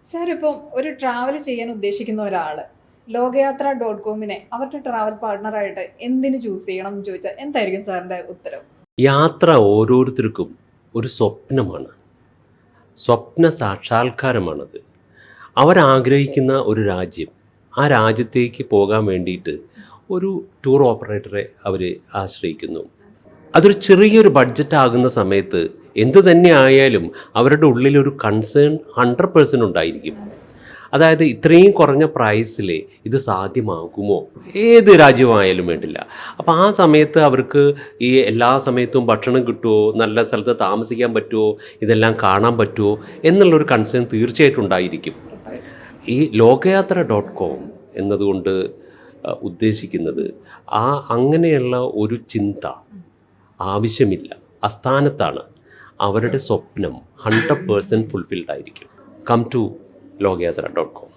Sir ഇപ്പം ഒരു travel ചെയ്യാൻ ഉദ്ദേശിക്കുന്ന ഒരാള് ലോകയാത്ര.കോമിനെ അവരുടെ ട്രാവൽ പാർട്ണറായിട്ട് എന്തിനു ചൂസ് ചെയ്യണം എന്ന് ചോദിച്ചാൽ എന്തായിരിക്കും സാറിന്റെ ഉത്തരം? യാത്ര ഓരോരുത്തർക്കും ഒരു സ്വപ്നമാണ്. സ്വപ്ന സാക്ഷാത്കാരമാണത്. അവരാഗ്രഹിക്കുന്ന ഒരു രാജ്യം, ആ രാജ്യത്തേക്ക് പോകാൻ വേണ്ടിയിട്ട് ഒരു ടൂർ ഓപ്പറേറ്ററെ അവർ ആശ്രയിക്കുന്നു. അതൊരു ചെറിയൊരു ബഡ്ജറ്റ് ആകുന്ന സമയത്ത് എന്ത് തന്നെ ആയാലും അവരുടെ ഉള്ളിലൊരു കൺസേൺ 100% ഉണ്ടായിരിക്കും. അതായത് ഇത്രയും കുറഞ്ഞ പ്രൈസിൽ ഇത് സാധ്യമാകുമോ, ഏത് രാജ്യമായാലും വേണ്ടില്ല. അപ്പോൾ ആ സമയത്ത് അവർക്ക് ഈ എല്ലാ സമയത്തും ഭക്ഷണം കിട്ടുമോ, നല്ല സ്ഥലത്ത് താമസിക്കാൻ പറ്റുമോ, ഇതെല്ലാം കാണാൻ പറ്റുമോ എന്നുള്ളൊരു കൺസേൺ തീർച്ചയായിട്ടും ഉണ്ടായിരിക്കും. ഈ ലോകയാത്ര.com എന്നതുകൊണ്ട് ഉദ്ദേശിക്കുന്നത് അങ്ങനെയുള്ള ഒരു ചിന്ത ആവശ്യമില്ല. അസ്ഥാനത്താണ് അവരുടെ സ്വപ്നം 100% ഫുൾഫിൽഡ് ആയിരിക്കും. Come to ലോകയാത്ര.com.